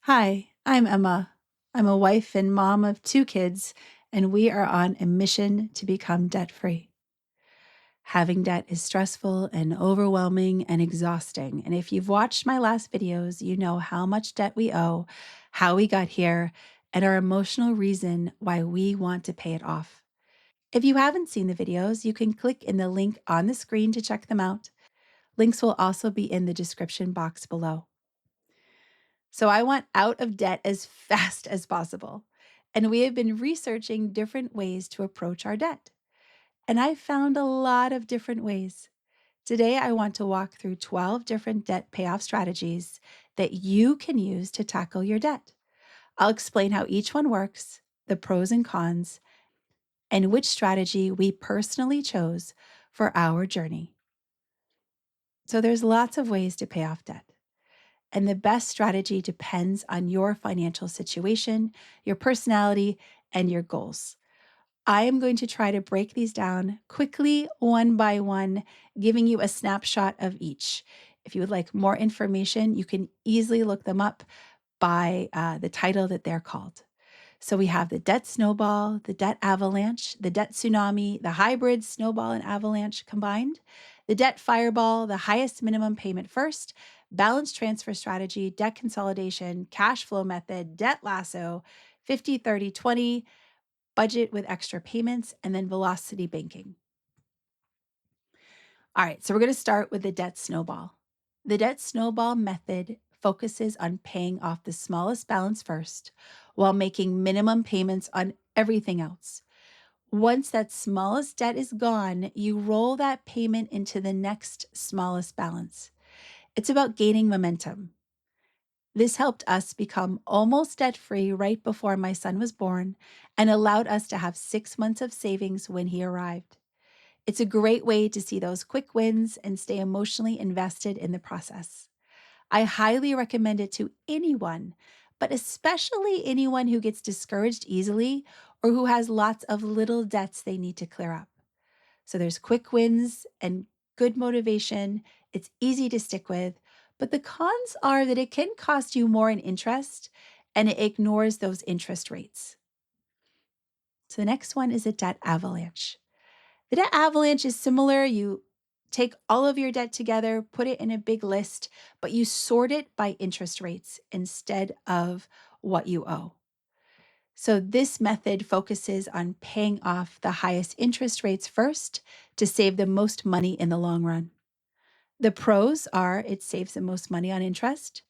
Hi, I'm Emma. I'm a wife and mom of two kids, and we are on a mission to become debt free. Having debt is stressful and overwhelming and exhausting. And if you've watched my last videos, you know how much debt we owe, how we got here, and our emotional reason why we want to pay it off. If you haven't seen the videos, you can click in the link on the screen to check them out. Links will also be in the description box below. So I want out of debt as fast as possible. And we have been researching different ways to approach our debt. And I found a lot of different ways. Today, I want to walk through 12 different debt payoff strategies that you can use to tackle your debt. I'll explain how each one works, the pros and cons, and which strategy we personally chose for our journey. So there's lots of ways to pay off debt. And the best strategy depends on your financial situation, your personality, and your goals. I am going to try to break these down quickly, one by one, giving you a snapshot of each. If you would like more information, you can easily look them up by the title that they're called. So we have the debt snowball, the debt avalanche, the debt tsunami, the hybrid snowball and avalanche combined, the debt fireball, the highest minimum payment first, balance transfer strategy, debt consolidation, cash flow method, debt lasso, 50-30-20, budget with extra payments, and then velocity banking. All right, so we're going to start with the debt snowball. The debt snowball method focuses on paying off the smallest balance first while making minimum payments on everything else. Once that smallest debt is gone, you roll that payment into the next smallest balance. It's about gaining momentum. This helped us become almost debt free right before my son was born and allowed us to have 6 months of savings when he arrived. It's a great way to see those quick wins and stay emotionally invested in the process. I highly recommend it to anyone, but especially anyone who gets discouraged easily or who has lots of little debts they need to clear up. So there's quick wins and good motivation. It's easy to stick with, but the cons are that it can cost you more in interest and it ignores those interest rates. So the next one is a debt avalanche. The debt avalanche is similar. You take all of your debt together, put it in a big list, but you sort it by interest rates instead of what you owe. So this method focuses on paying off the highest interest rates first to save the most money in the long run. The pros are it saves the most money on interest,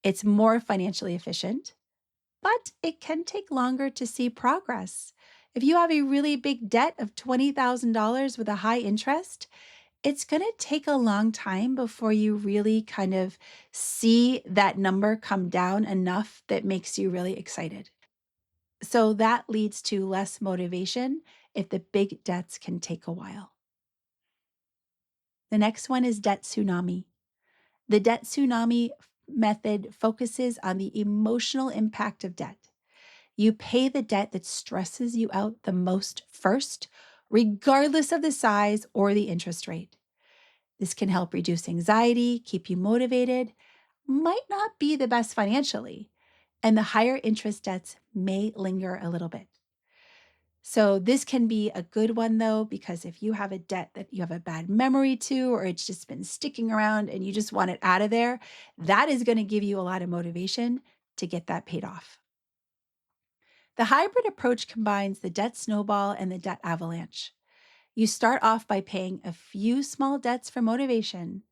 it's more financially efficient, but it can take longer to see progress. If you have a really big debt of $20,000 with a high interest, it's going to take a long time before you really kind of see that number come down enough that makes you really excited. So that leads to less motivation if the big debts can take a while. The next one is debt tsunami. The debt tsunami method focuses on the emotional impact of debt. You pay the debt that stresses you out the most first, regardless of the size or the interest rate. This can help reduce anxiety, keep you motivated, might not be the best financially, and the higher interest debts may linger a little bit. So this can be a good one though, because if you have a debt that you have a bad memory to, or it's just been sticking around and you just want it out of there, that is going to give you a lot of motivation to get that paid off. The hybrid approach combines the debt snowball and the debt avalanche. You start off by paying a few small debts for motivation.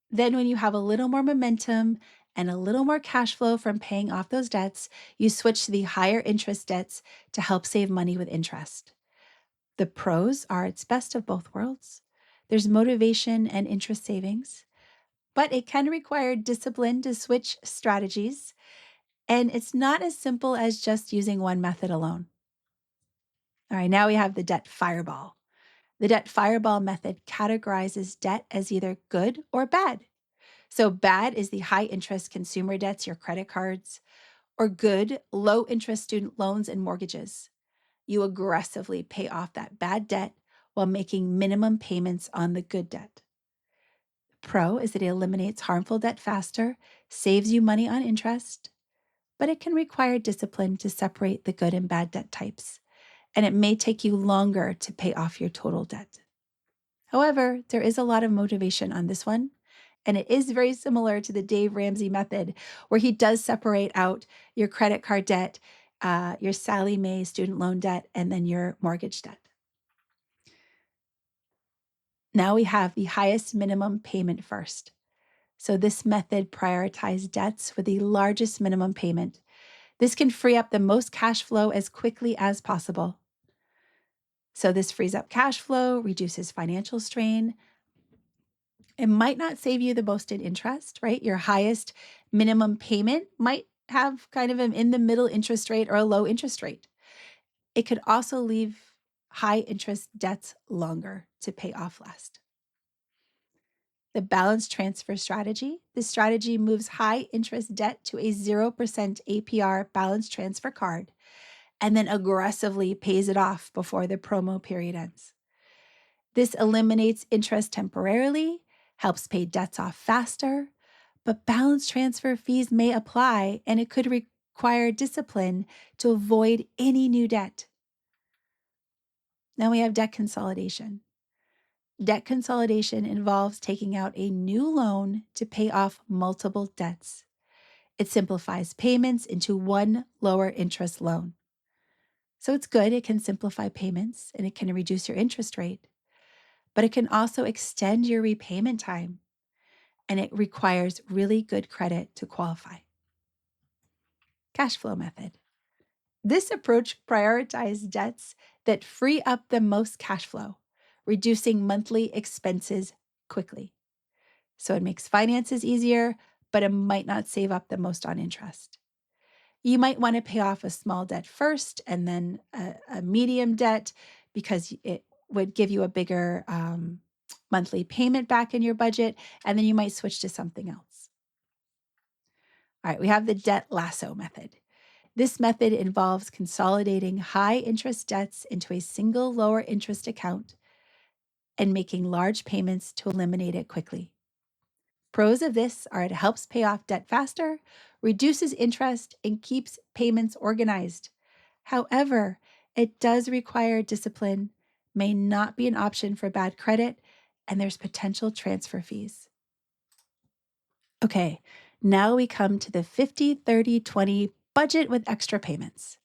Then, when you have a little more momentum and a little more cash flow from paying off those debts, you switch to the higher interest debts to help save money with interest. The pros are it's best of both worlds. There's motivation and interest savings, but it can require discipline to switch strategies. And it's not as simple as just using one method alone. All right, now we have the debt fireball. The debt fireball method categorizes debt as either good or bad. So, bad is the high interest consumer debts, your credit cards, or good, low interest student loans and mortgages. You aggressively pay off that bad debt while making minimum payments on the good debt. Pro is that it eliminates harmful debt faster, saves you money on interest, but it can require discipline to separate the good and bad debt types, and it may take you longer to pay off your total debt. However, there is a lot of motivation on this one, and it is very similar to the Dave Ramsey method, where he does separate out your credit card debt, your Sally Mae student loan debt, and then your mortgage debt. Now we have the highest minimum payment first. So this method prioritizes debts with the largest minimum payment. This can free up the most cash flow as quickly as possible. So this frees up cash flow, reduces financial strain. It might not save you the most in interest, right? Your highest minimum payment might have kind of an in the middle interest rate or a low interest rate. It could also leave high interest debts longer to pay off last. The balance transfer strategy. This strategy moves high interest debt to a 0% APR balance transfer card and then aggressively pays it off before the promo period ends. This eliminates interest temporarily, helps pay debts off faster, but balance transfer fees may apply and it could require discipline to avoid any new debt. Now we have debt consolidation. Debt consolidation involves taking out a new loan to pay off multiple debts. It simplifies payments into one lower interest loan. So it's good. It can simplify payments and it can reduce your interest rate, but it can also extend your repayment time, and it requires really good credit to qualify. Cash flow method. This approach prioritizes debts that free up the most cash flow, reducing monthly expenses quickly. So it makes finances easier, but it might not save up the most on interest. You might want to pay off a small debt first and then a medium debt because it would give you a bigger monthly payment back in your budget, and then you might switch to something else. All right, we have the debt lasso method. This method involves consolidating high interest debts into a single lower interest account and making large payments to eliminate it quickly. Pros of this are it helps pay off debt faster, reduces interest, and keeps payments organized. However, it does require discipline, may not be an option for bad credit, and there's potential transfer fees. Okay, now we come to the 50-30-20 budget with extra payments.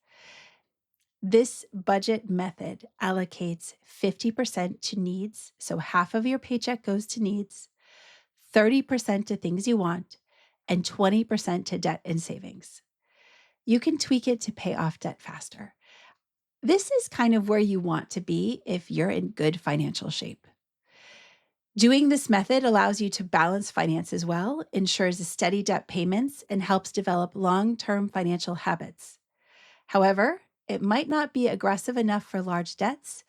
This budget method allocates 50% to needs, so half of your paycheck goes to needs, 30% to things you want, and 20% to debt and savings. You can tweak it to pay off debt faster. This is kind of where you want to be if you're in good financial shape. Doing this method allows you to balance finances well, ensures steady debt payments, and helps develop long-term financial habits. However, it might not be aggressive enough for large debts.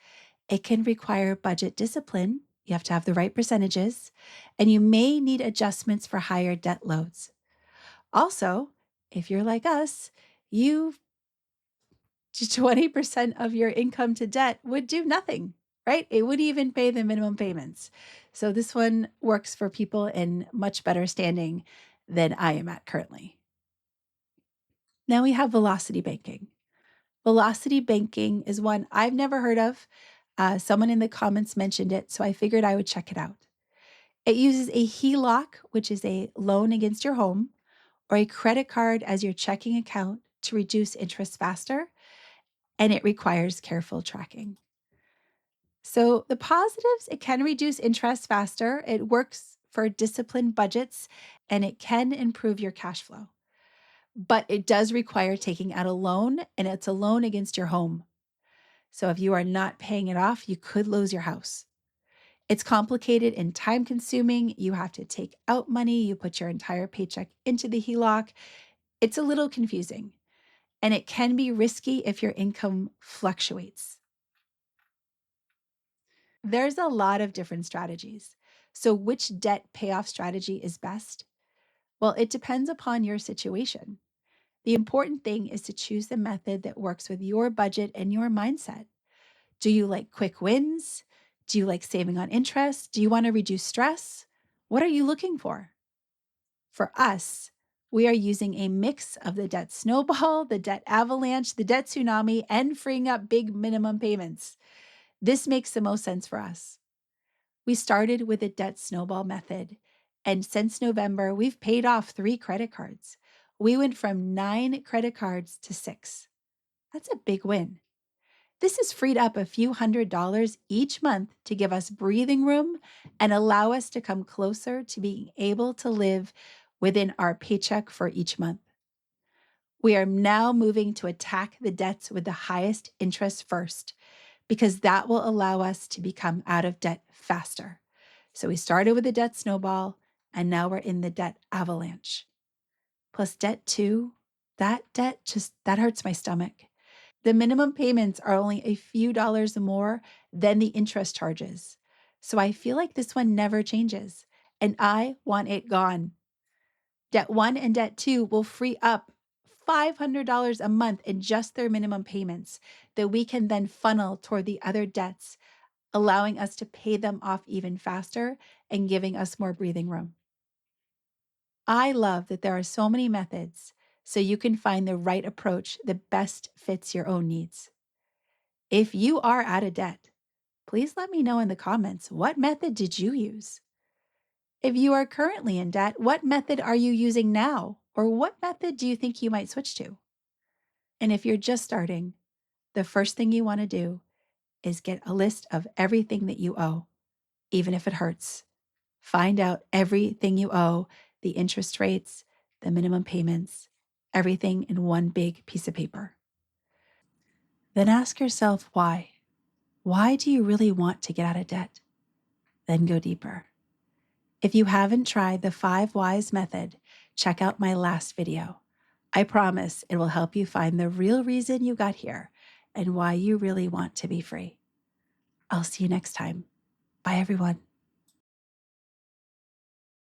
It can require budget discipline. You have to have the right percentages, and you may need adjustments for higher debt loads. Also, if you're like us, 20% of your income to debt would do nothing, right? It wouldn't even pay the minimum payments. So this one works for people in much better standing than I am at currently. Now we have velocity banking. Velocity banking is one I've never heard of. Someone in the comments mentioned it, so I figured I would check it out. It uses a HELOC, which is a loan against your home, or a credit card as your checking account to reduce interest faster, and it requires careful tracking. So the positives, it can reduce interest faster, it works for disciplined budgets, and it can improve your cash flow. But it does require taking out a loan, and it's a loan against your home. So if you are not paying it off, you could lose your house. It's complicated and time consuming. You have to take out money. You put your entire paycheck into the HELOC. It's a little confusing, and it can be risky if your income fluctuates. There's a lot of different strategies. So which debt payoff strategy is best? Well, it depends upon your situation. The important thing is to choose the method that works with your budget and your mindset. Do you like quick wins? Do you like saving on interest? Do you want to reduce stress? What are you looking for? For us, We are using a mix of the debt snowball, the debt avalanche, the debt tsunami, and freeing up big minimum payments. This makes the most sense for us. We started with the debt snowball method, and since November, we've paid off 3 credit cards. We went from 9 credit cards to 6. That's a big win. This has freed up a few $100s each month to give us breathing room and allow us to come closer to being able to live within our paycheck for each month. We are now moving to attack the debts with the highest interest first, because that will allow us to become out of debt faster. So we started with the debt snowball, and now we're in the debt avalanche. Plus debt 2, that hurts my stomach. The minimum payments are only a few dollars more than the interest charges. So I feel like this one never changes, and I want it gone. Debt 1 and Debt 2 will free up $500 a month in just their minimum payments that we can then funnel toward the other debts, allowing us to pay them off even faster and giving us more breathing room. I love that there are so many methods so you can find the right approach that best fits your own needs. If you are out of debt, please let me know in the comments, what method did you use? If you are currently in debt, what method are you using now? Or what method do you think you might switch to? And if you're just starting, the first thing you want to do is get a list of everything that you owe, even if it hurts. Find out everything you owe, the interest rates, the minimum payments, everything in one big piece of paper. Then ask yourself why. Why do you really want to get out of debt? Then go deeper. If you haven't tried the 5 Whys method, check out my last video. I promise it will help you find the real reason you got here and why you really want to be free. I'll see you next time. Bye, everyone.